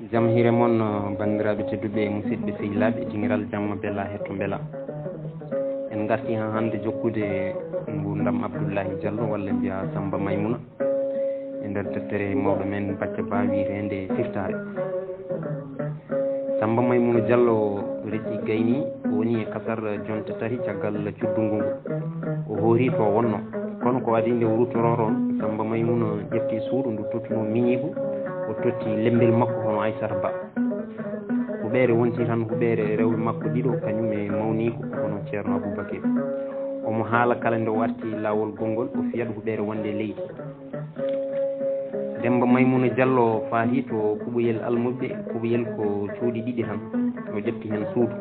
jam hire mon bandiraɓe tedduɓe e musidɓe sehilaɓe jingiral jamma bella hetto beela en garti ha hande jokkude gurdam Abdoullahi Diallo walla mbiya Samba Maimouna e nder deftere mawɗo men Bacca Ba wirende Siftare. Samba Maimouna Diallo reci gayni woni e kasar jonte tati caggal cuddungu ngu o hoori to wonno kono ko waɗi nde wurtororon Samba Maimouna ƴetti suudu ndu tottuno miñigu o totti lembel makko hono Aissata Ba huɓere wonti tan huɓere rewɓe makko ɗiɗo kañum e mawniko hono ceerno Aboubacry omo haala kala nde o arti lawol gongol o fiyat huɓere wonde leydi. Demba Maimouna Diallo faahi to kuɓoyel almuɓe kuɓoyel ko cuuɗi ɗiɗi tan o ƴefti hen suudu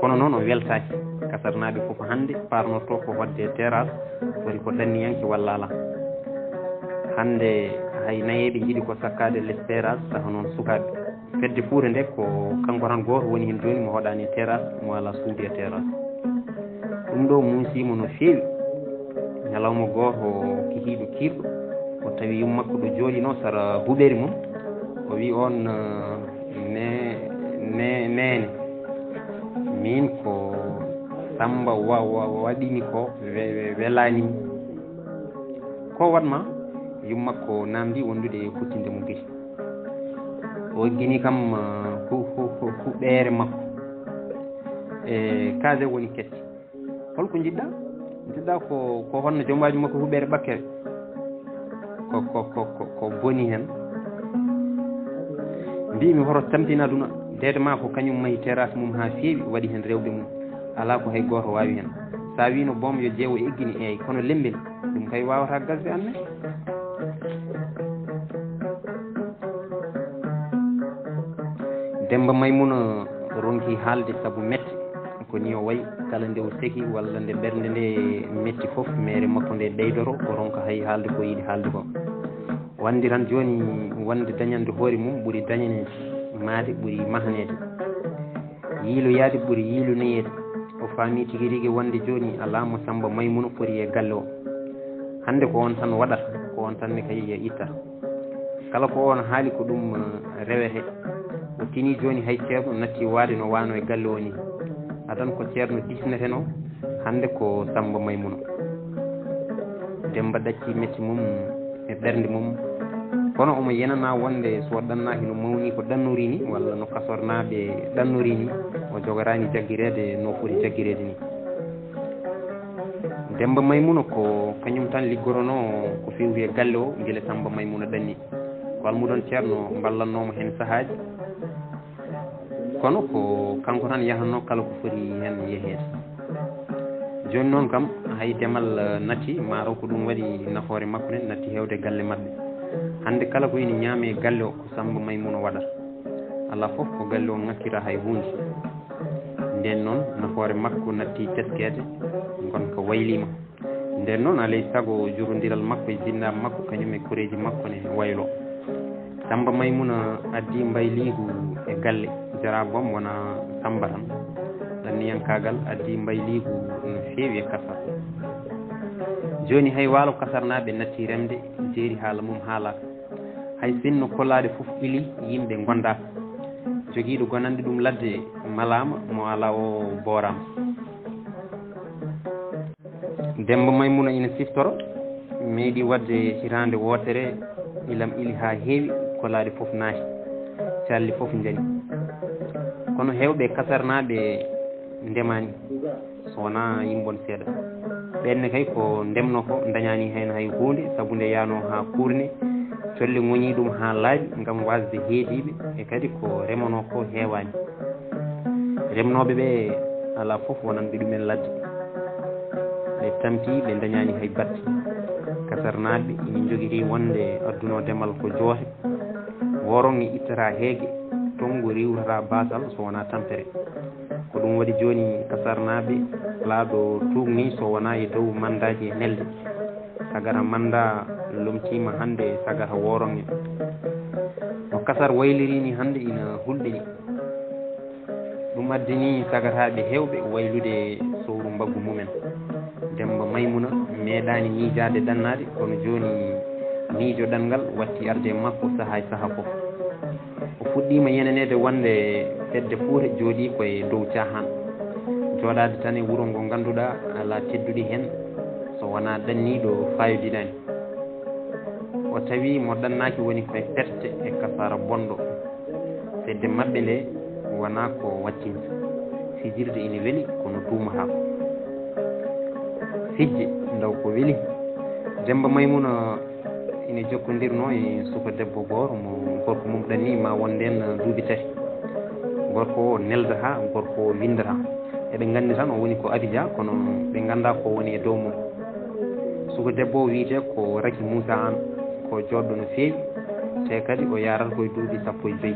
kono noon o weltaki kasarnaɓe foof hande parnoto ko wadde terrasse woni ko danniyanke walla ala hande hay nayeɓe jiiɗi ko sakkade less terrasse saaha noon sukaɓe fedde Fouta nde ko kanko tan goto woni hen joni mo hoɗani terrasse mo ala suudu e terrasse ɗum ɗo musimo no fewi ñalawma goto kihiɗo kirɗo o tawi yummakko ɗo jooɗino sara huɓeri mum o wi on nene min ko Samba waɗimi ko welani ko watma yummakko namdi wondude e futtinde mo gesi o gini kam huɓere makko e kaase woni ketti holko jiɗɗa ko honno jombaji makko huɓere ɓakkere ko boni hen mbimi hoto tampina aduna dede ma ko kañum mahi terrasse mum ha feewi waɗi hen rewɓe mum ala ko hay goto wawi hen sa wino boom yo ƴeewo eggini eyyi kono lembel ɗum kay wawata gasde anne. Demba Maimouna ronki haalde saabu metti ko ni o wayi kala nde o seki walla nde ɓernde nde metti foof mere makko nde ɗeydoro o ronka hay haalde ko yiɗi haalde ko wandi tan joni wonde dañande hoore mum ɓuuri dañanede maade ɓuuri mahanede yiilo yaade ɓuuri yiilonoyede o faami tigui rigui wonde joni ala mo Samba Maimouna foti e galle o hande ko on tan waɗata ko on tan ne kay ittata kala ko on haali ko ɗum rewete o tini joni hay ceerno natti waade no wano e galle o ni adan ko ceerno disneteno hande ko Samba Maimouna Demba ɗacci metti mum e ɓernde mum kono omo yenana wonde so ɗannaki no mawni ko ɗannori ni walla no kasornaɓe ɗannori ni o jogorani jagguirede no foti jagguirede ni. Demba Maimouna ko kañum tan liggorono ko fewti e galle o guila Samba Maimouna ɗanni ko almuɗon ceerno ballannomo hen sahaji kono ko kanko tan yahanno kala ko foti hen yeehede joni noon kam hay demal natti maro ko ɗum waɗi nafoore makko ne natti hewde galle mabɓe hande kala ko ina ñaame galle o ko Samba Maimouna waɗata ala foof ko galle o ŋakkira hay hunde nden noon nafoore makko natti teskede gonka waylima nden noon alay saago jurodiral makko e jinnaɓe makko kañum e koreji makko ne waylo Samba Maimouna addi mbayligu e galle jarabom wona Samba tan ɗanniyankagal addi mbayligu no feewi e kasar joni hay waalo kasarnaɓe natti remde jeeri haala mum haalaka hay sinno kollade foof ɓiili yimɓe gondaka joguiɗo gonande ɗum ladde malama mo ala o boorama. Demba Maimouna ina siftoro meeɗi wadde hirande wotere ilam ili ha heewi kollade foof naati calli foof jani kono hewɓe kasarnaɓe ndemani so wona yimbon seeɗa ɓenne kay ko ndemno ko dañani hen hay hunde saabu nde yano ha kurne colle goñi ɗum ha laaɓi gam wasde heediɓe e kadi ko remano ko heewani remnoɓe ɓe ala foof wonanɓe ɗumen ladde ɓe tampi ɓe dañani hay batte kasarnaɓe ina joguiri wonde adduno demal ko joote woron e ittata heegue tongo riwtata basal so wona tampere ko ɗum waɗi joni kasarnaɓe laaɗo tugni so wona e dow mandaji e nelde sagara manda lomtima hande sagara woronge no kasar waylirini hande ina hulɗini ɗum addini sagataɓe hewɓe waylude sowru mbaggu mumen Demba Maimouna meeɗani miijade ɗannade kono joni miijo ɗanngal watti arde makko saha e saha fof o fuɗɗima yenanede wonde fedde Fuuta jooɗi koye dow cahan jooɗade tan e wuuro ngo ganduɗa ala tedduɗi hen so wona ɗanniɗo fayodiɗani o tawi mo ɗannaki woni koye perte e kasara bonɗo fedde mabɓe nde wona ko waccinta fijirde ina weeli kono tumata ko fijje ndaw ko weeli Demba Maymuna ina jokkodirno e suka debbo goto mo gorko mum ɗanni ma wonden duuɓi tati gorko o neldata gorko o windata eɓe gandi tan o woni ko Abidja kono ɓe ganda ko woni e dow mum suka debbo o wiyete ko Raky Moussa An ko joɗɗo no feewi te kadi o yarata koye duuɓi 15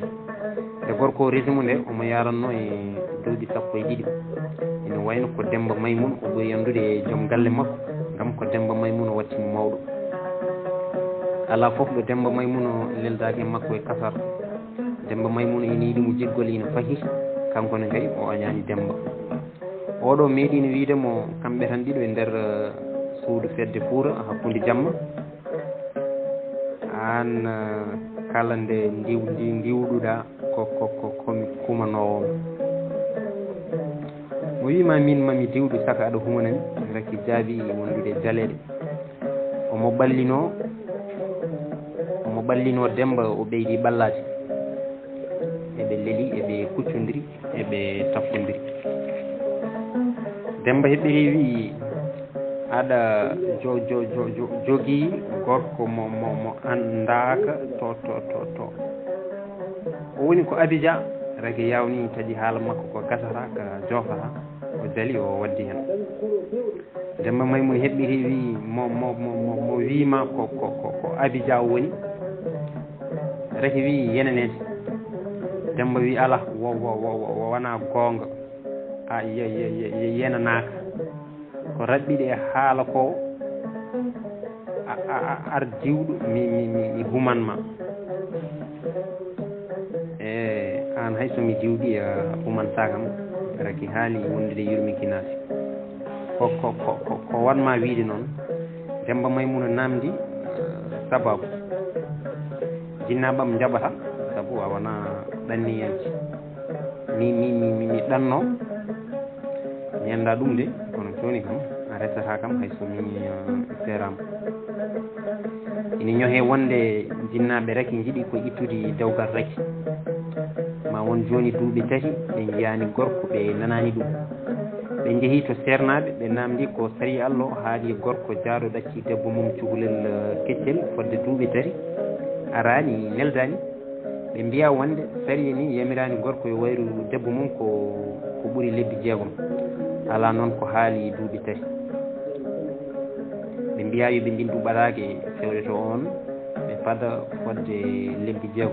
e gorko o resimu nde omo yaranno e duuɓi 12 ina wayno ko Demba Maymuna o ɓuri andude e joom galle makko gam ko Demba Maymuna wattimo mawɗo ala fof ɗo Demba Maymuna leldaki e makko e kasar Demba Maymuna ina yiɗimo jiggol ina fahi kankone kay o añani Demba oɗo meeɗino wiidemo kamɓe tan ɗiɗo e nder suudu fedde Fuuta hakkude jamma an kala nde ndiwɗuɗa komi kumanowo mo wima min mami diwɗu saka aɗa humanami Raky jaabi wondude jaleɗe omo ɓallino Demba o ɓeydi ɓallade eɓe leeli eɓe kuccodiri eɓe taffodiri Demba heɓɓiri wi aɗa jogii gorko mo andaka to o woni ko Abidja Raky yawni taƴi haala makko ko gasata ka jofata o jali o waddi hen Demba Maymuna heɓɓiri wi mo wima ko Abidja woni Raky wi yenanede Demba wi ala wona gonga a yenanaka ko raɓɓiɗe e haala ko ar diwɗo mi humanma an hay somi diwɗi a humanta kam Raky haali wondude yurmikinasi ko wanma wiide noon Demba Maymuna namdi sababu jinnaɓam jaɓata saabu a wona ɗanniyanci mi ɗanno mi anda ɗum de kono joni kam a resata kam hay somi serama ina ñohe wonde jinnaɓe Raky jiiɗi ko ittude dewgal Raky ma won joni duuɓi tati ɓe jiyani gorko ɓe nanani ɗum ɓe jeehi to sernaɓe ɓe namdi ko sari Allah haali gorko jaaɗo ɗacci debbo mum cukalel keccel fodde duuɓi tati arani neldani ɓe mbiya wonde sari ni yamirani gorko e wayru debbo mum ko ɓuuri lebbi 6 ala noon ko haali duuɓi tati ɓe mbiya yoɓe ndin ɗuɓatake fewde to on ɓe paada fodde lebbi 6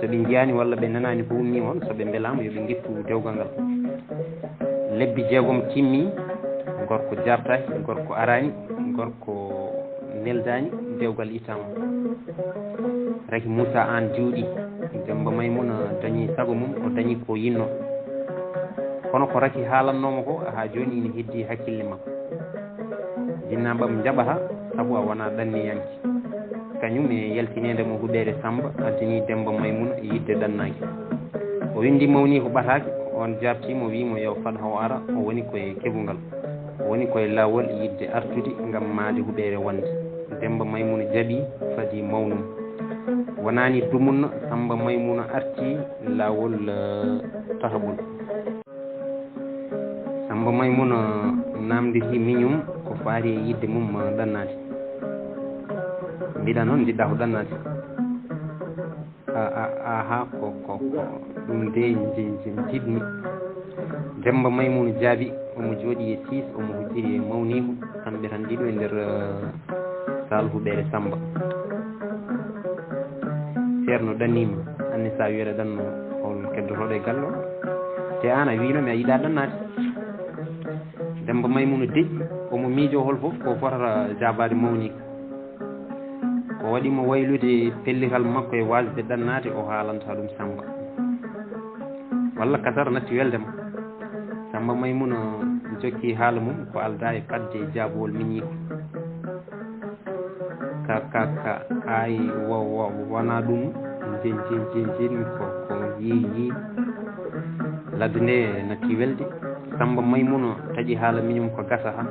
so ɓe jiyani walla ɓe nanani ko wumni on so ɓe beelama yoɓe guittu dewgal ngal lebbi 6 timmi gorko jartaki gorko arani gorko neldani dewgal itama Raky Moussa An juuɗi Demba Maymuna dañi sago mum o dañi ko yinno kono ko Raky haalannoma ko ha joni ina heddi hakkille makko jinnaɓam jaɓata saabu a wona ɗanniyanke kañum e yaltinede mo huɓere Samba addani Demba Maymuna e yidde ɗannaki o windi mawni ko ɓatake on jartimo wimo yo faad haw ara o woni koye keɓugal o woni koye lawol yidde artude gam maade huɓere wonde Demba Maymuna jaaɓi faadi mawnum wonani dumunna Samba Maymuna arti lawol tahabol Samba Maymuna namdi miñum ko faari e yidde mum ɗannade mbiɗa noon jiɗɗa ko ɗannade aha ko ɗum de jiɗmi Demba Maymuna jaabi omo jooɗi e 6 omo hujjiri e mawnihu kamɓe tan ɗiɗo e nder sal huɓere Samba ceerno ɗannima anne sa wiyata ɗanno on keddotoɗo e gallo te an a winomi a yiɗa ɗannade Demba Maymuna deƴƴi omo miijo hol fof ko fotata jabade mawni ko waɗimo waylude pellital makko e wasde ɗannade o haalanta ɗum Samba walla kasara natti weldema Samba Maymuna jokki haala mum ko alda e fadde jaabowol miñiko ka ay wona ɗum jenmi ko yi ladde nde natti welde Samba Maymuna taƴi haala miñum ko gasa han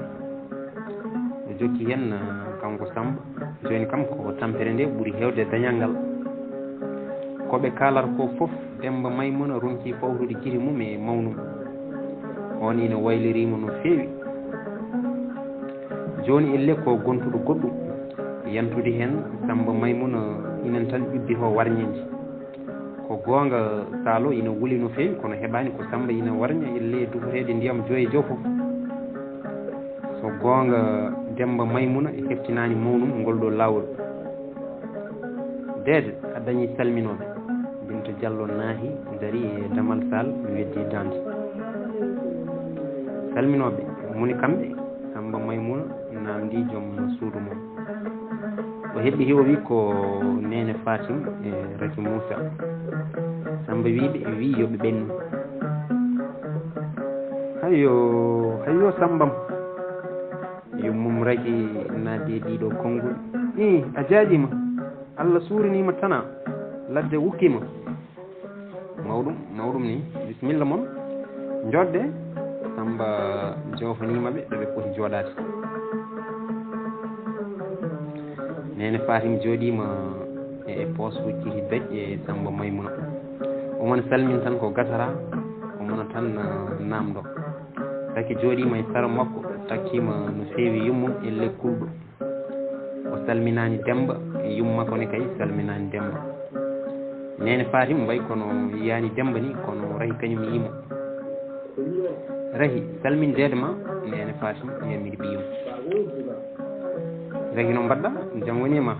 o jokki hen kanko Samba joni kam ko tampere nde ɓuuri hewde dañal ngal koɓe kalata ko foof Demba Maymuna ronki fawrude giri mum e mawnum on ina waylirima no feewi joni elle ko gontuɗo goɗɗum yantude hen Samba Maymuna inen tan ƴuddi to warñeji ko gonga salo ina wuli no feewi kono heɓani ko Samba ina warña elle dufotede ndiyam joyi jow foof so gonga Demba Maymuna e heftinani mawnum ngol ɗo lawol deede a dañi salminoɓe Binta Diallo naahi dari e Damal Sall weddi dande salminoɓe moni kamɓe Samba Maymuna namdi joom suudu mum o heɓɓi hi o wi ko nene Fatim e Raky Moussa Samba wiɓe wi yoɓe ɓennu hayyo Sambam yummum Raky naddi ɗiɗo konngol a jaaƴima Allah suurinima tana ladde wukkima mawɗum ni bisimilla moon jodde Samba jofanimaɓe ɗoɓe poti joɗade nene Fatim joɗima e poos hucciti daƴ e Samba Maymuna omon salmin tan ko gasara omona tan namdo Raky joɗima e sara makko takkima no feewi yummum elle kulɗo o salminani Demba e yummakko ne kay salminani Demba nene Fatim way kono yiyani Demba ni kono Raky kañum yimo Raky salmindede ma nene Fatim yamiri ɓiyum Raky no mbaɗɗa jam woni ma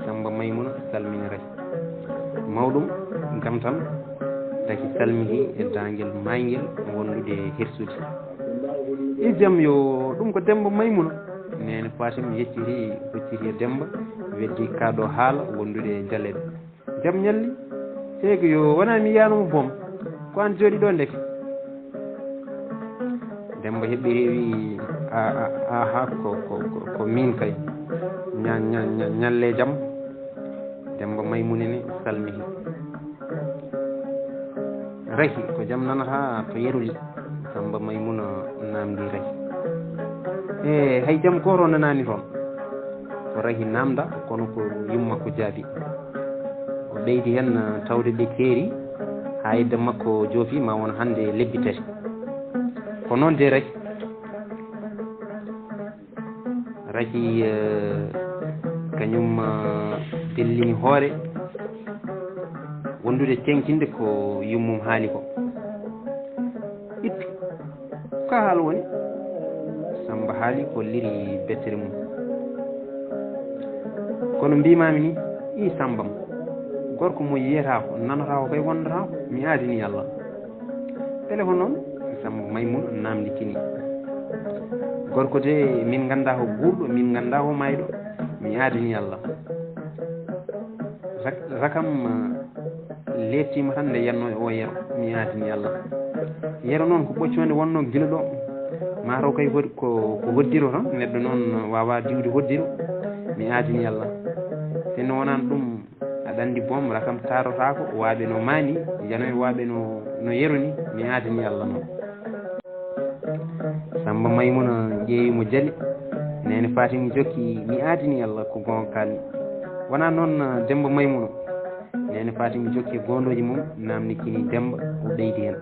Samba Maymuna salmini Raky mawɗum gam tan Raky salmini e dangel mayguel wondude hirsude i jaam yo ɗum ko Demba Maymuna nene Fatim yecciri hocciri e Demba weddi kaɗo haala wondude jaleɗe jaam ñalli heego yo wona mi yiyanomo boom ko an jooɗi ɗo ndeke Demba heɓɓi rewi aha ko min kay ñalle jaam Demba Maymuna ni salmini Raky ko jaam nanata to yeruli Samba Maymuna namdi Raky hay jaam goto nanani toon ko Raky namda kono ko yumma ko jaabi o ɓeydi hen tawde ɗe keeri ha yidde makko joofi ma won hande lebbi tati ko noon de Raky kañum dellini hoore wondude tenkinde ko yummum haali ko ittu ka haala woni Samba haali ko liri bettere mum kono mbimami ni i Sambam gorko mo yiyata ko nanata ko kay wondata ko mi aadini Allah téléphone noon Samba Maymuna namdi kini gorko de min ganda ko guurɗo min ganda ko mayɗo mi aadini Allah rakam lettima tan nde yanno e o yero mi aadini Allah yero noon ko ɓocconde wonno gila ɗo mataw kay ko hoddiro tan neɗɗo noon wawa diwde hoddiro mi aadini Allah sinno wonani ɗum aɗa andi boom rakam tarotako waaɓe no mani yanoy waaɓe no yeroni mi aadini Allah noon Samba Maymuna ƴeewimo jali nene Fatim jokki mi aadini Allah ko gonga kalmi wona noon Demba Maymuna nene Fatim jokki gondoji mum namni kini Demba o ɓeydi hen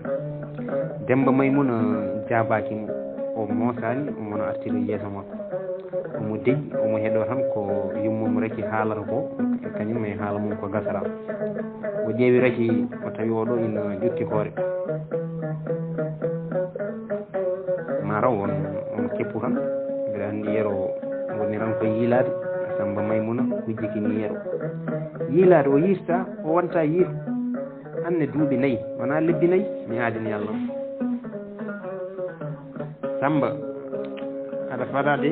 Demba Maymuna jabaki mo o mosani omono artiri yeeso makko omo deƴƴi omo heeɗo tan ko yummum Raky haalata ko kañum e haala mum ko gasara o ƴeewi Raky o tawi oɗo ina ƴutti hoore mataw on keppu tan mbiɗa andi yero woni tan ko yiilade Samba Maymuna hujjikini yero yiilade o yirta o wonta yiiru anne duuɓi 4 wona lebbi 4 mi aadini Allah Samba aɗa faada de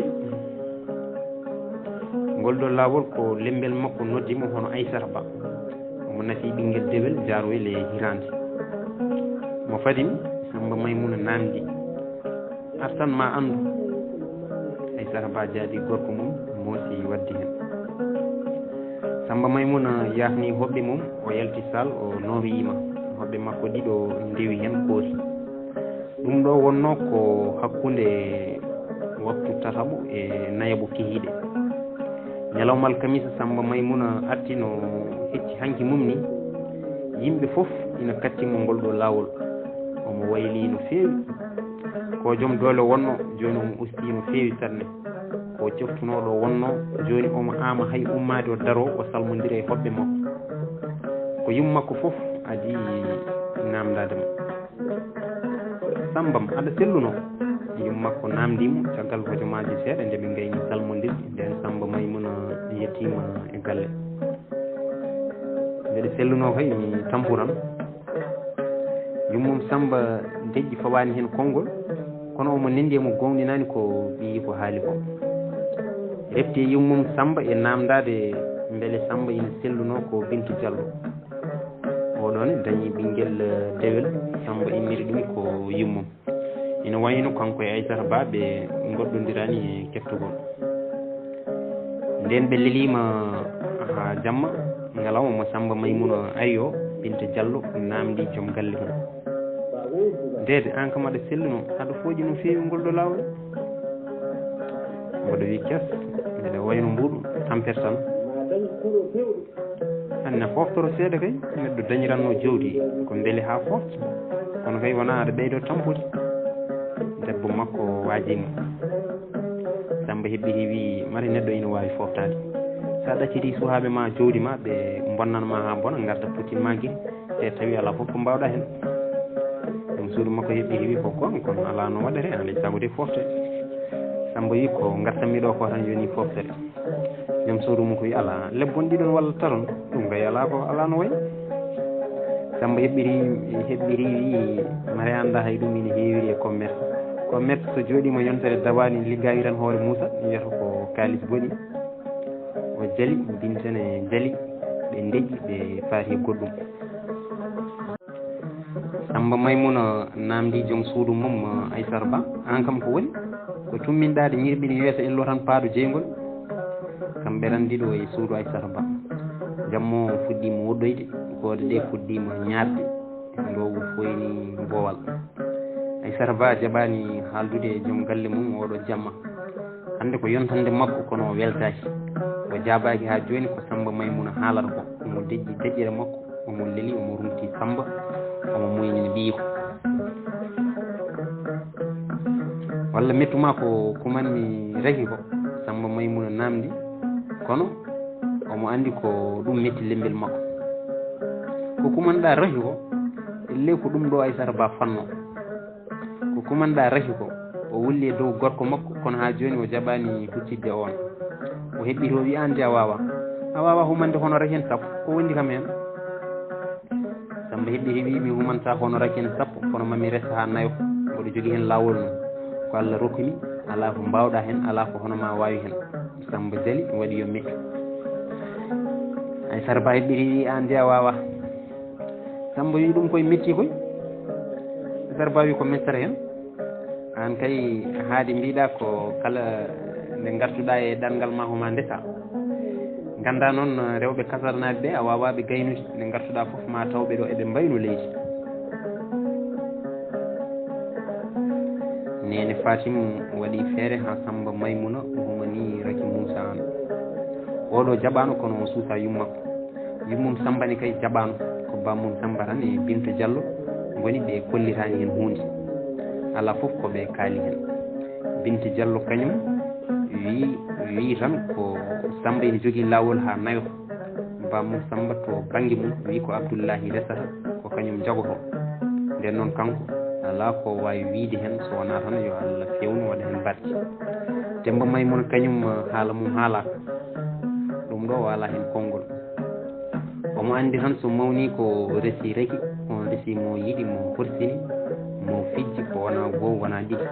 ngol ɗo laawol ko lembel makko noddimo hono Aissata Ba omo nafi ɓinguel dewel jaaroyl e hirande mo fadimi Samba Maymuna namdi artan ma andu Aissata Ba jaadi gorko mum moosi waddi hen Samba Maymuna yahni hoɓɓe mum o yalti sal o noowiyima hoɓɓe makko ɗiɗo ndewi hen goosi ɗum ɗo wonno ko hakkunde waktu tataɓo e nayaɓo kihiɗe ñalawmal kamisa Samba Maymuna arti no hecci hanki mum ni yimɓe fof ina kattimo ngol ɗo laawol omo wayli no feewi ko joom doole wonno joni omo usti no feewi sanne ko ceftunoɗo wonno joni omo ama hay ummade o daro o salmodira e hoɓɓe makko ko yummakko fof adi namdadema Sambam aɗa selluno yummakko namdimo caggal hojomaji seeɗa nde ɓe gayni salmodirde nden Samba Maymuna yettima e galle mbeɗa selluno kay mi tampuran yummum Samba deƴƴi fawani hen konngol kono omo nendi emo gonɗinani ko ɓiyi ko haali ko refti yummum Samba e namdade beele Samba ina selluno ko Bintu Diallo oɗon dañi ɓinguel dewel Samba immiri ɗum ko yummum ina wayno kanko e Aissata Ba ɓe goɗɗodirani e kettugol nden ɓe lelima ha jamma ngalawma mo Samba Maymuna ari o Binta Diallo namdi joom galle mum ndede an kam aɗa selluno aɗa fooƴi no feewi ngol ɗo lawol mboɗo wi kes mbeɗa wayno mbuɗu tampere tan anne foftoro seeɗa kay neɗɗo dañiranno jawdi ko beele ha fofta kono kay wona aɗa ɓeydo tampude debbo makko waajimo Samba heɓɓiri wi mari neɗɗo ina wawi foftade sa ɗacciri suhaɓe ma jawdi ma ɓe bonnanma ha bona garda putinma guiri te tawi ala fof ko mbawɗa hen ɗum suudu makko heɓɓiri wi ko gon kono ala no waɗere alay saago de fofte Samba wi ko gartanmi ɗo ko tan yoni foftere joom suudu mum ko wi ala lebbon ɗiɗon walla taron ɗum kay ala ko ala no way Samba heɓɓiri wi mari anda hay ɗum ina heewiri e commerce so jooɗima yontere dawani liggayi tan hoore Moussa wiyata ko kalis boni o jali bintene jali ɓe deƴƴi ɓe faati goɗɗum Samba Maymuna namdi joom suudu mum Aissata Ba an kam ko woni ko tumminɗade ñirɓini weesa illo tan paadu jeygol kamɓe randiɗo e suudu Aissata Ba jammo fuɗɗima woɗɗoyde goode ɗe fuɗɗima ñaarde ndow foyni boowal Aissata Ba jaɓani haaldude e joom galle mum oɗo jamma hande ko yontande makko kono weltaki o jabaki ha joni ko Samba Maymuna haalata ko omo deƴƴi deƴƴere makko omo leeli omo rumti Samba omo moynini ɓiyiko walla mettuma ko kumanmi ragi ko Samba Maymuna namdi kono omo andi ko ɗum metti lembel makko ko kumanɗa rahi ko elle ko ɗum ɗo Aissata Ba fanno ko kumanɗa rahi ko o wulli e dow gorko makko kono ha joni o jaɓani huccidde on o heɓɓi to wi an de a wawa humande hono raki hen sappo ko wondi kam hen Samba heɓɓiri wi mi humanta hono raki hen sappo kono mami resa ha nayo mboɗo jogui hen lawol mum ko Allah rokkumi ala ko mbawɗa hen ala ko hono ma wawi hen Samba jali waɗi yo mettu Aissata Ba heɓɓiri wi an de a wawa Samba wi ɗum koye metti koy Aissata Ba wi ko mettere hen an kay haade mbiɗa ko kala nde gartuɗa e ɗanngal ma homa ndesa ganda noon rewɓe kasarnaɓe ɓe a wawaɓe gaynude nde gartuɗa foof ma tawɓe ɗo eɓe mbayno leydi nene Fatim waɗi feere ha Samba Maymuna humani raki Moussa an oɗo jaɓano kono o suusa yummum Samba ni kay jaɓano ko bammum Samba tan e Binta Diallo goni ɓe kollitani hen hunde ala fof ko ɓe kaali hen Binta Diallo kañum wi tan ko Samba ene jogui lawol ha nayo bammum Samba to banggue mum wi ko Abdoullahi resata ko kañum jagoto nden noon kanko ala ko wawi wiide hen so wona tan yo Allah fewnu waɗa hen barke Demba Maymuna kañum haala mum haalaka ɗum ɗo wala hen konngol omo andi tan so mawni ko resi reki on resi mo yiɗi mo horsini mo fijji ko wona goho wona ɗiɗi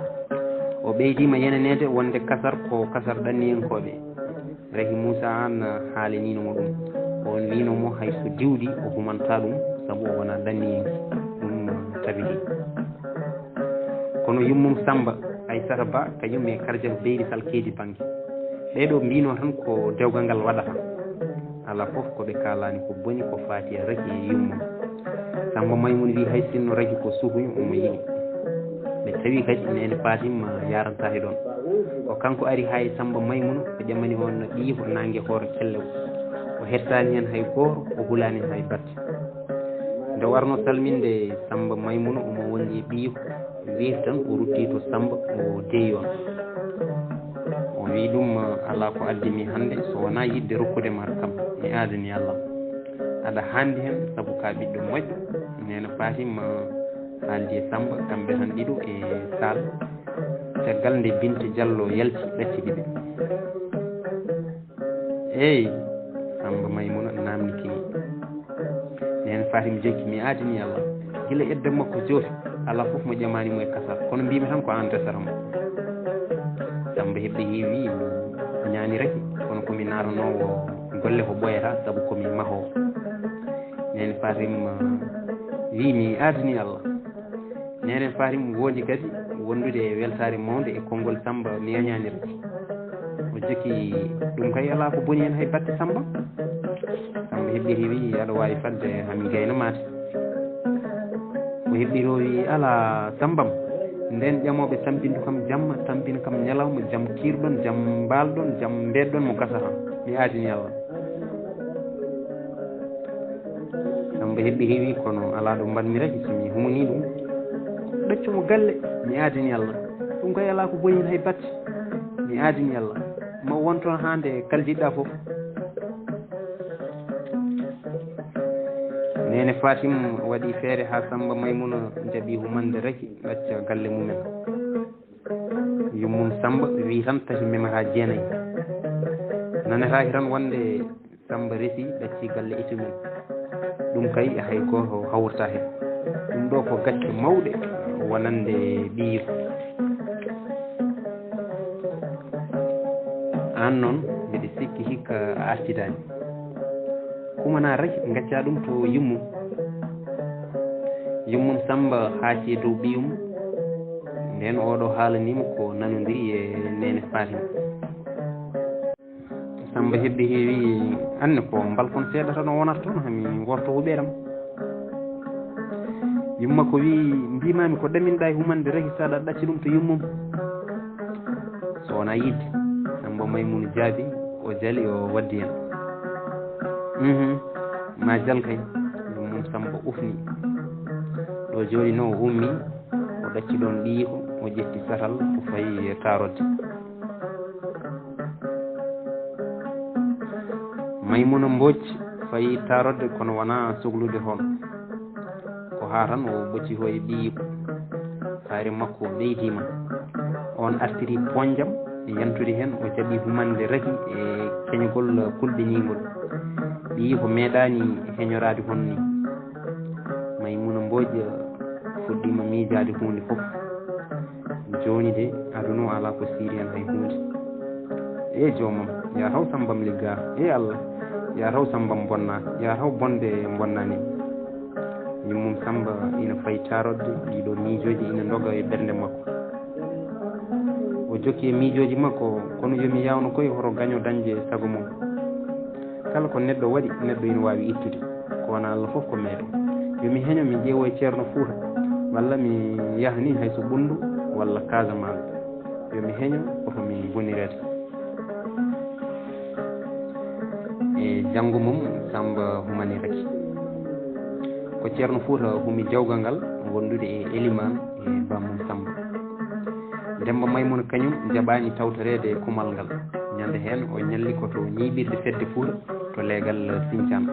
o ɓeydima yenanede wonde kasar ko kasar ɗanniyenkoɓe rahi Moussa an haalininomo ɗum on winomo hayso diwɗi o humanta ɗum saabu o wona ɗanniyenki ɗum tabiti kono yummum Samba Aissata Ba kañum e kardial beydi salkeedi banque ɓeɗo mbino tan ko dewgal ngal waɗata ala fof koɓe kalani ko boni ko faati e raki e yummum Samba Maymun wi hay sinno ragi ko suhuy omo yini ɓe tawi kadi nene Fatim yaranta he ɗon o kanko ari hay Samba Maymun ɓe ƴammani on ɓiyi ko nangue hoore kellew o hettani hen hay goto o hulani hay batte nde warno salminde Samba Maymun omo wondi ɓiyi ko wiiti tan o rutti to Samba o deeyi on o wi ɗum ala ko addimi hannde so wona yidde rokkudema kam mi adani Allah aɗa handi hen saabu ka ɓiɗɗo moƴƴo nene Fatim haaldi e Samba kamɓe tan ɗiɗo e sal caggal nde Binta Diallo yalti ɗacciɗi ɓe eyyi Samba Maymuna namdikini nene Fatim jokki mi adani Allah gila edde makko joofi ala fof mo ƴamanimo e kasar kono mbimi tan ko an resata mo Samba heɓɓe heewi mi ñaniraki kono komi natanowo golle ko ɓoyata saabu komi mahowo nene Fatim wi mi adani Allah nene Fatim woodi kadi wondude e weltare mawde e konngol Samba mi yañaniraki o jokki ɗum kay ala ko boni hen hay batte Samba Samba heɓɓi heewi aɗa wawi fadde hami gayno mate o heɓɓiro wi ala Sambam nden ƴamoɓe tampintu kam jamma tampina kam ñalawma jaam kirɗon jaam mbalɗon jaam bedɗon mo gasata mi adini Allah Samba heɓɓi heewi kono ala ɗo mbanmiraki somi humani ɗum ɗaccumo galle mi adini Allah ɗum kay ala ko boni hen hay batte mi adini Allah ma wonton hande kaljiɗɗa foof nene Fatim waɗi feere ha Samba Maymuna jaaɓi humande raki ɗacca galle mumen yummum Samba wi tan taki memata jeenayyi nanataki tan wonde Samba resi ɗacci galle itu mum ɗum kay hay goto hawrata hen ɗum ɗo ko gacce mawɗe wonande ɓiyi an noon mbiɗa sikki hikka a artidani kumana rek gacca ɗum to yummum Samba haaci e dow ɓiyum nden oɗo haalanima ko nanodiri e nene Fatim Samba heɓɓi heewi anne ko balkon seeɗa tan o wonata toon hami worto huɓeeram yumma ko wi mbimami ko ɗaminɗa e humande reki saɗa ɗacci ɗum to yummum so wona yidde Samba Maymun jaabi o jaali o waddi hen ma jal kay yummum Samba ufni ɗo joni no o ummi o ɗacci ɗon ɓiyi ko o ƴetti satal o fayi tarodde Maymuna Mbodj fayi tarodde kono wona soglude toon ko ha tan o ɓocci ho e ɓiyi ko saare makko ɓeydima on artiri poñjam e yantude hen o jaaɓi humande raki e keñugol kulɓinigol ɓiyi ko meeɗani heñorade hon ni Maymuna Mbodj fuɗɗima miijade hunde foof joni de aduna o ala ko siiri hen hay hunde e jomam ya taw Sambam ligga e Allah ya taw Sambam bonna ya taw bonde bonnani yummum Samba ina fayi tarodde ɗiɗo miijoji ina doga e ɓernde makko o jokki e miijoji makko kono yomi yawno koye hoto gaño dañde sago mum kala ko neɗɗo waɗi neɗɗo ina wawi ittude ko wona Allah foof ko meeɗo yomi heño mi ƴeewo e ceerno Fouta walla mi yaha ni hayso ɓundu walla Casamance yomi heño koto mi bonirede e janggo mum Samba humaniraki ko ceerno Fouta humi jawgal ngal wondude e Elimane e bammum Samba Demba Maymuna kañum jaɓani tawtorede e kumal ngal ñande hen o ñalli koto ñiɓirde fedde Fouta to leegal Sinthiane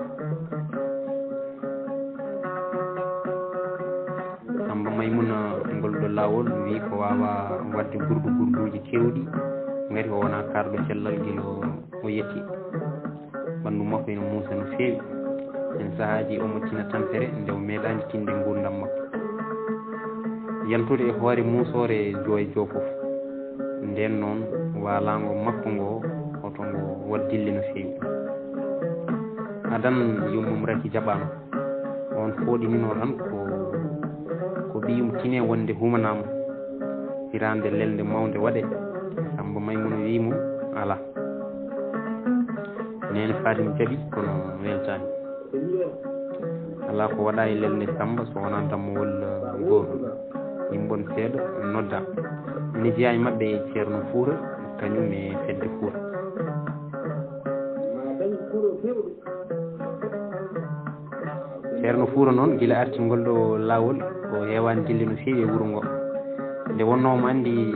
Samba Maymuna ngol ɗo lawol wi ko wawa wadde gurduji kewɗi gati o wona karɗo cellal guilo o yetti ɓandu makko ene muusa no feewi en sahaji omo tina tampere nde o meeɗani tinde gurdam makko yantude e hoore musore joye jo foof nden noon walango makko ngo oto ngo waddille no feewi adan yummum raki jaɓama on fooɗinino tan ko ɓiyum tine wonde humanama hirande lelde mawde waɗe Samba Maymuna wimo ala nene Fatim jaaɓi kono weltani ala ko waɗa e lelne Samba so wona dammowol goto yimbon seeɗa nodda ene jeeya e maɓɓe e ceerno Fuura kañum e fedde Fuura ceerno Fuura noon gila artingol ɗo laawol o heewani dille no feewi e wuro ngo nde wonnomo andi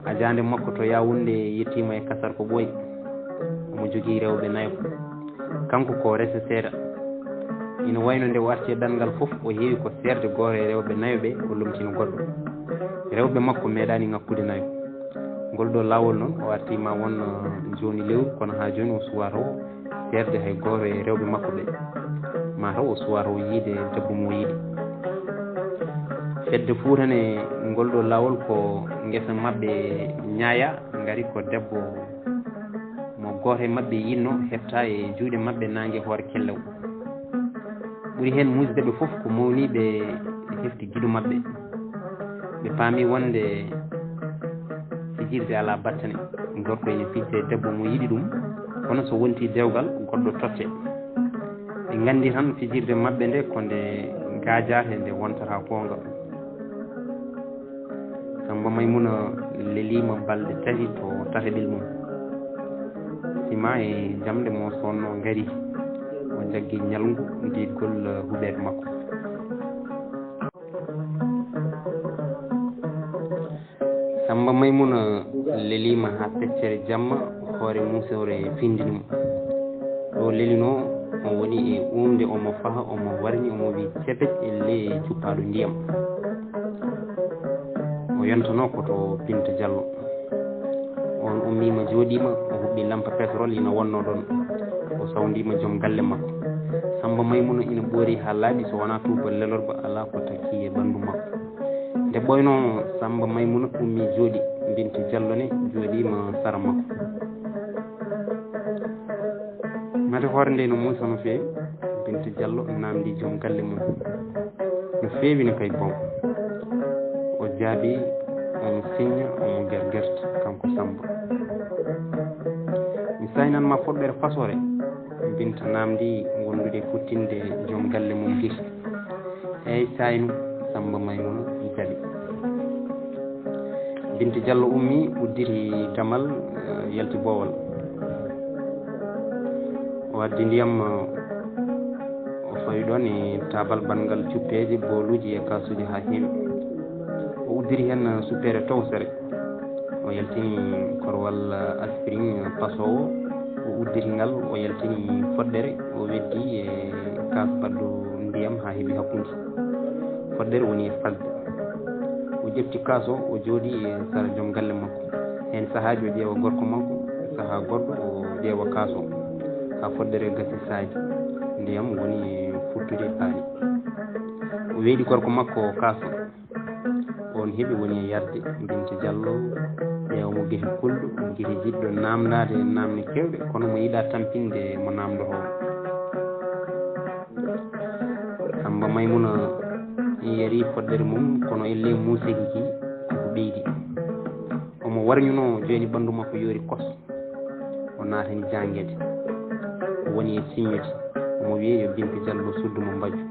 ajande makko to Yawunde yettima e kasar ko ɓooyi omo jogii rewɓe nayo kanko ko resa seeɗa ina wayno nde o arti e ɗanngal fof o heewi ko seerde goto e rewɓe nayo ɓe o lomtino goɗɗo rewɓe makko meeɗani ŋakkude nayo ngol ɗo laawol noon o artima won joni lewru kono ha joni o suwa taw seerde hay goto e rewɓe makko ɓe mataw o suwa taw yiide debbo mo yiiɗi fedde Fuutane ngol ɗo laawol ko ngesa maɓɓe ñaaya ngari ko debbo mo goto e maɓɓe yinno hetta e juuɗe maɓɓe nangue hoore kellew ɓuri hen musde ɓe fof ko mawniɓe hefti guiɗo maɓɓe ɓe paami wonde fijirde ala battane gorko ene fijde debbo mo yiɗi ɗum kono so wonti dewgal goɗɗo totte ɓe gandi tan fijirde maɓɓe nde ko nde gajate nde wontata gonga Samba Maymuna lelima balɗe tati to tateɓel mum sima e jamde mo sonno ngari o jaggi ñalngu ndiigol huɓeɓe makko Samba Maymuna lelima ha feccere jamma hoore musewre findinimo ɗo lelino o woni e umde omo faha omo warñi omo wi cepet e ley cuppaɗo ndiyam o yontono koto Binta Diallo on ummima jooɗima o huɓɓi lampa pétrole ina wonno ɗon o sawdima joom galle makko Samba Maymuna ina ɓoori ha laaɓi so wona tuba lelorba ala ko takki e ɓandu makko nde ɓoyno Samba Maymuna ummi jooɗi Binta Diallo ne jooɗima sara makko mate hoore nde no muusa no feewi Binta Diallo namdi joom galle mum no feewi no kay bon o jaabi omo signa omo gergerta kanko Samba mi saynanma foɗɓere fasore Binta namdi wondude futtinde joom galle mum giri eyyi saynu Samba Maymuna jaɓi Binta Diallo ummi udditi damal yalti boowal o waddi ndiyam o fawi ɗon e tabal ɓanngal cuppeje booluji e kasuji ha heewi o uddiri hen suppere towsere o yaltini korwal aspirine pasowo o uddiri ngal o yaltini foɗɗere o weddi e kas baɗɗo ndiyam ha heeɓi hakkude foɗɗere woni e fasde o ƴefti kas o o jooɗi e sara joom galle makko hen sahaji o ƴeewa gorko makko saaha goɗɗo o ƴeewa kas o ha foɗɗere gasi saaji ndiyam woni e futtude paani o weeɗi gorko makko kas on heeɓi woni e yarde Binta Diallo ƴeewamo geti kulɗo geti jiɗɗo namdade namde kewɗe kono mo yiɗa tampinde mo namdoto Samba Maymuna yari foɗɗere mum kono elle museki ki koko ɓeydi omo warñuno joni ɓandu makko yoori kos o naatani janguede o woni e simmiti omo wiye yo Binta Diallo suddumo mbajju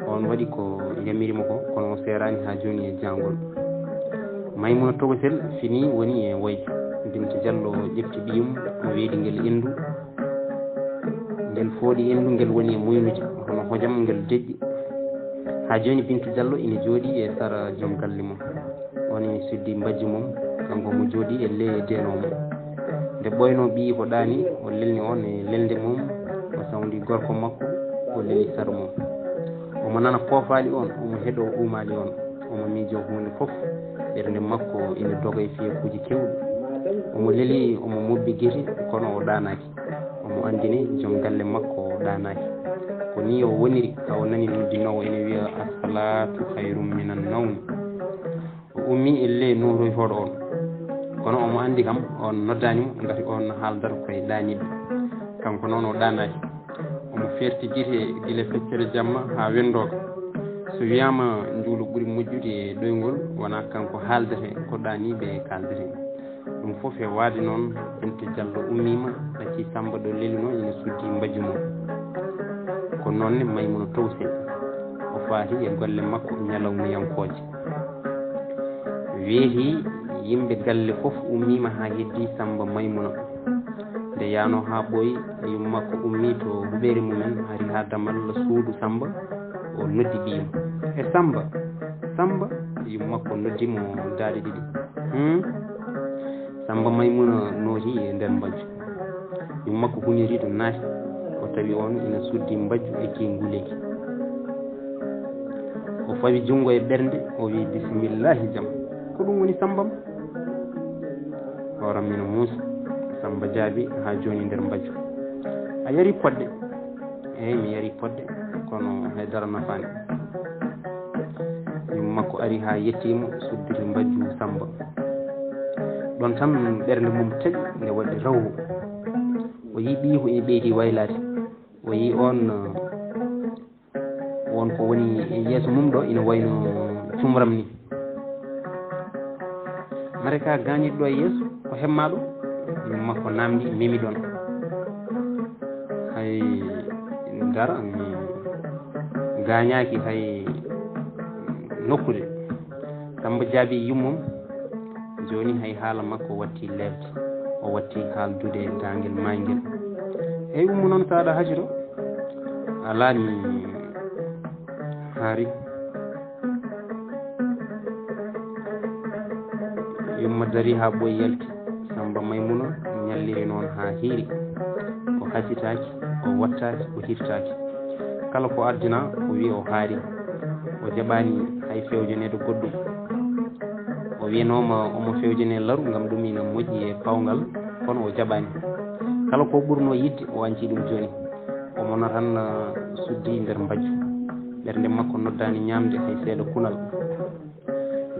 on waɗi ko yamirimo ko kono o serani ha joni e jangol Maymuna togosel fini woni e woyde Binta Diallo ƴefti ɓiyum o weeɗi ngel endu ngel fooɗi endu ngel woni e muynude hono hojam ngel deƴƴi ha joni Binta Diallo ina jooɗi e sara joom galle mum on ene suddi mbajji mum kanko mo jooɗi e ley denomo nde ɓoyno ɓii ko ɗaani o lelni on e lelde mum o sawdi gorko makko o leli sara mum omo nana foofaali on omo heeɗo umaali on omo miijo hunde fof ɓernde makko ina doga e fiyekuuji kewɗi omo leli omo mobbi geti kono o ɗaanaaki omo andini joom galle makko o ɗaanaaki ko ni o woniri taw nani noddinowo ene wiya assalatu hayrum minan nawmi o ummi elle nuuroytoɗo on kono omo andi kam on noddanimo ngati on haaldata koye ɗaaniɓe kanko noon o ɗaanaaki omo ferti gite gila feccere jamma ha wendoka so wiyama njuulu ɓuuri moƴƴude e ɗoygol wona kanko haaldete ko ɗaaniɓe kaldete ɗum fof e waade noon Binta Diallo ummima ɗacci Samba ɗo lelino ina suddi mbajju mum ko noonne Maymuna Tawsir o faati e golle makko ñalawmayankoje weeti yimɓe galle fof ummima ha heddi Samba Maymuna nde yaano ha ɓooyi yum makko ummi to huɓere mumen hari ha damal suudu Samba o noddi ɓiyum e Samba yum makko noddimo daaɗe ɗiɗi Samba Maymuna nooti e nder mbajju yum makko huñoriɗo naati o tawi on ina suddi mbajju e ki nguleki o fawi junngo e ɓernde o wi bisimillahi jam ko ɗum woni Sambam horam mina muusi Samba jaabi ha joni nder mbajju a yari podde eyi mi yari podde kono haydara nafaani yum makko ari ha yettimo suddiri mbajju Samba ɗon tan ɓernde mum taƴi nde waɗi rawwu o yi ɓiiko ina ɓeydi waylade o yi on ko woni yeeso mum ɗo ina wayno cumram ni mare ka gañiɗo ɗo e yeeso ko hemma ɗum yum makko namdi memi ɗon hay dara mi gañaki hay nokkude Samba jaabi yummum joni hay haala makko watti lewde o watti haaldude dangel maygel eyyi ummu noon saɗa hajiro ala mi haari yumma dari ha ɓooyi yalti Samba Maymuna ñalliri noon ha hiiri o hasitaki o wattaki o hirtaki kala ko addina o wi o haari o jaɓani hay fewjanede goɗɗum o wiyanoma omo fewjane laru gam ɗum ina moƴƴi e pawgal kono o jaɓani kala ko ɓurno yidde o wanci ɗum joni omono tan suddi nder mbajju ɓernde makko noddani ñamde hay seeɗa kunal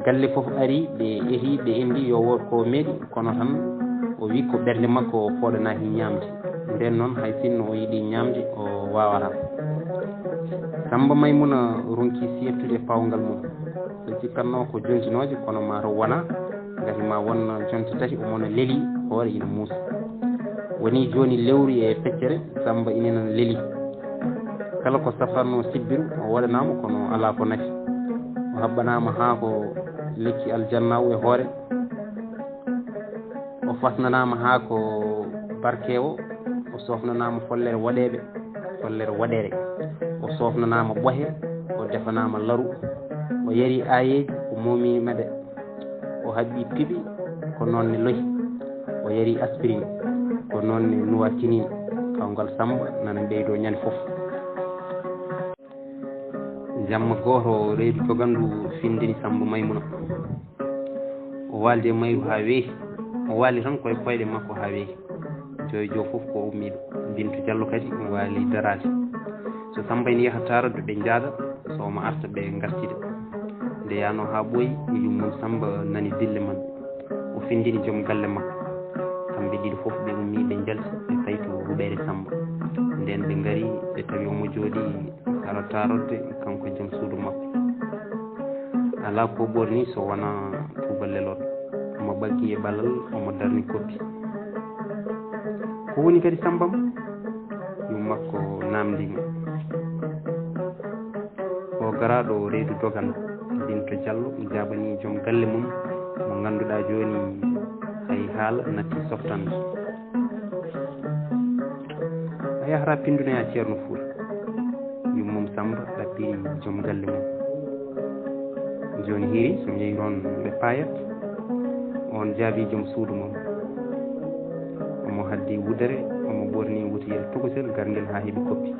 galle fof ari ɓe ehi ɓe indi yo wood ko meeɗi kono tan o wi ko ɓernde makko poɗanaki ñamde nden noon hay sinno o yiiɗi ñamde o wawata Samba Maymuna ronki siyettude pawgal mum so cikkanno ko jontinoje kono mataw wona gati ma won jonte tati omono leeli hoore ina muusi woni joni lewru e feccere Samba inena leeli kala ko safarno sibbiru o waɗanama kono ala ko nafi o habbanama ha ko lekki aljannawu e hoore o fasnanama ha ko barkewo o sofnanama follere waɗere o sofnanama ɓohe o defanama laru o yari ayeji o momi meɗe o haɓɓi piɓi ko noonne lohi o yari aspirine ko noonne nuwatini kawgal Samba nana ɓeydo ñande foof jamma goto reedu jogandu findini Samba Maymuna o walde e mayru ha weeti o wali tan koye koyɗe makko ha weeti joyi jo foof ko ummiɗo Bintu Diallo kadi o wali darade so Samba ene yaaha taradde ɓe jaada sowma arta ɓe gartida nde yano ha ɓooyi yummum Samba nani dille man o findini joom galle makko kamɓe ɗiɗo foof ɓe ummi ɓe jalti ɓe tawi to huɓere Samba nden ɓe gari ɓe tawi omo jooɗi ara tarodde kanko joom suudu makko ala ko ɓorni so wona tuba lelol omo ɓaggi e ɓalal omo darni koppi ko woni kadi Sambam yum makko namdimo o garaɗo reedu dogan Bintu Diallo jaɓani joom galle mum mo ganduɗa joni hay haala natti softande a yahata pindunoya ceerno Fouta yummum Samba ɗaɓɓiri joom galle mum joni hiiri so jeeyi toon ɓe payat on jaabi joom suudu mum omo haddi wudere omo ɓorni wutiyel tokosel gargel ha heeɓi koppi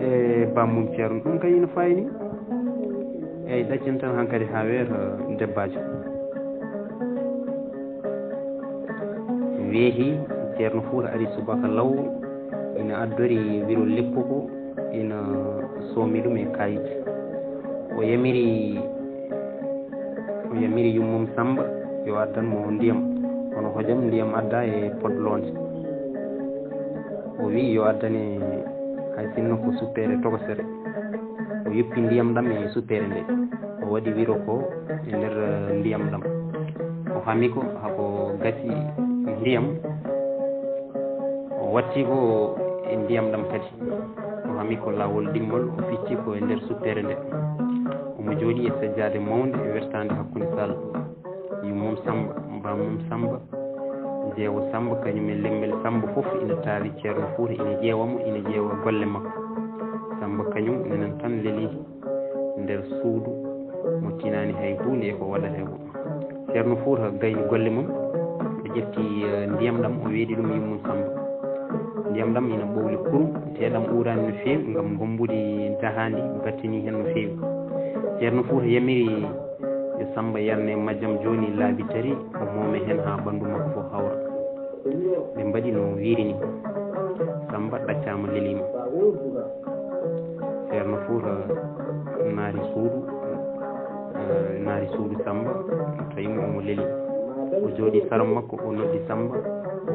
e bammum ceerno ɗum kay ina fayni eyyi ɗaccen tan hankkadi ha weeta debbajo weeti ceerno Fouta ari subaka law ina addori wiro leppuko ina soomi ɗum e kayit o yamiri yummum Samba yo addanmo ndiyam kono hojam ndiyam adda e podlonde o wi yo addane hay sinno ko suppere tokosere o yoppi ndiyam ɗam e suppere nde o waɗi wiro ko e nder ndiyam ɗam o hami ko hako gasi ndiyam o watti ko e ndiyam ɗam kadi o fammi ko lawol dimmol o ficci ko e nder suppere nde omo jooɗi e sajjade mawde e wertande hakkunde sall yummum Samba mbamum Samba jeewo Samba kañum e lemmel Samba fof ina taali ceerno Fouta ina ƴeewamo ina ƴeewa golle makko Samba kañum nenen tan leli nder suudu mo tinani hay hunde e ko waɗata ko ceerno Fouta gayni golle mum ɓe ƴetti ndiyam ɗam o weedi ɗum yummum Samba ndiyam ɗam ina ɓowli kurum teɗam urani no feewi ngam gombude dahandi battini hen no feewi ceerno Fouta yamiri yo Samba yarne majjam joni laabi tari o moome hen ha ɓandu makko fof hawra ɓe mbaɗi no wirini Samba ɗaccama lelima ceerno Fouta naari suudu Samba tawimo omo leeli o jooɗi sara makko o noddi Samba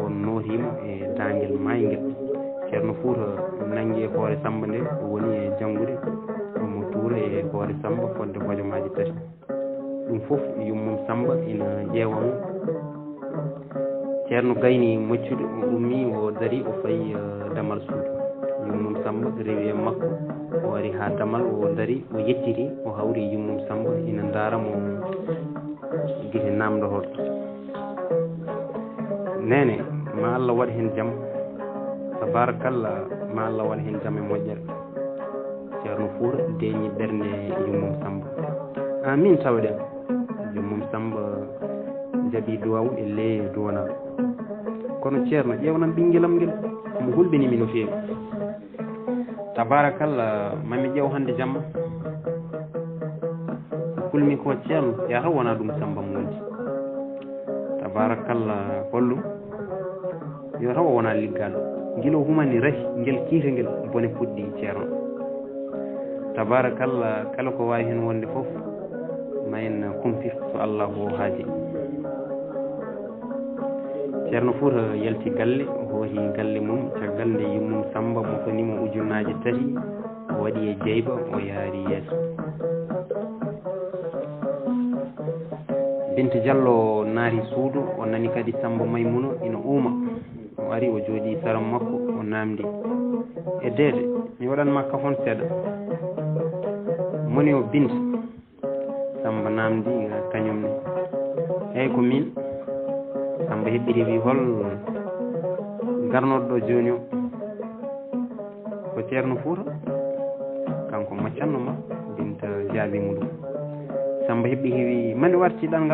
o nootimo e dangel maygel ceerno Fouta nangi e hoore Samba nde o woni e janngude omo tuura e hoore Samba fodde hojomaji tati ɗum fof yummum Samba ina ƴeewamo ceerno gayni moccude o ummi o dari o fayi damal suudu yummum Samba rewi e makko o ari ha damal o dari o yettiti o hawri yummum Samba ina daaramo gite namdohol nene ma Allah waɗa hen jaam tabarakallah ma Allah waɗa hen jaam e moƴƴere ceerno Fouta deeñi ɓernde yummum Samba amin tawɗen yummum Samba jaɓi duwaw e leye duwanaɗo kono ceerno ƴewnam ɓinguelam nguel omo hulɓinimi no feewi tabarakallah mami ƴeew hande jamma kulmi ko ceerno yata wona ɗum Samba mo wonti tabarakallah hollum yo taw o wona liggal guila o humani rahi ngel kiite ngel bone puɗɗi ceerno tabarakallah kala ko wawi hen wonde foof ma en kumpir so Allah o haaji ceerno Fouta yalti galle o hoohi galle mum caggal nde yummum Samba mo fanimo ujunnaje tati o waɗi e jeyba o yaari yeeso Binta Diallo naari suudu o nani kadi Samba Maymuna ina uuma o ari o jooɗi sara makko o namdi e deede mi waɗanma kafon seeɗa moni o Binta Samba namdi kañumne eyyi ko min Samba heɓɓiri wi hol garnoɗo ɗo joni o ko ceerno Fouta kanko maccanno ma Binta jaabimo ɗum Samba heɓɓiri wi mande wartiɗal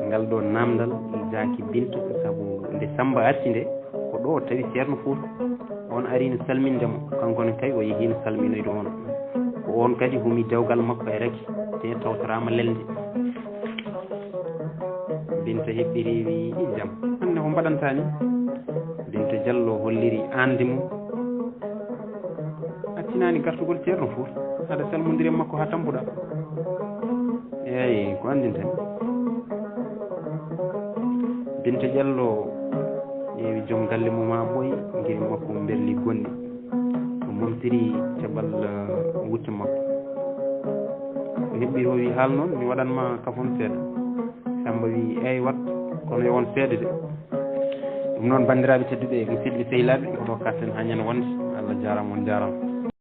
ngal ɗo namdal jaaki Binta saabu nde Samba arti nde ko ɗo tawi ceerno Fouta on ari no salmindemo kankone kay o yeehi no salminoyde on ko on kadi humi dewgal makko e reke te tawtorama lelde Binta heɓɓiri wi jaam hande ko mbaɗantani Binta Diallo holliri ande mum accinani gartugol ceerno Fouta aɗa salmodiri makko ha tampuɗa eyyi ko andintani Binta Diallo ƴeewi joom galle mum ha ɓooyi guiri makko berli gonɗi o momtiri keɓal wutte makko o heɓɓiri o wi haal noon mi waɗanma kafon seeɗa Samba wi eyyi wat kono yo won seede de ɗum noon bandiraɓe tedduɓe musidɓe sehilaɓe ko ɗo katten ha ñande wonde Allah jarama on jarama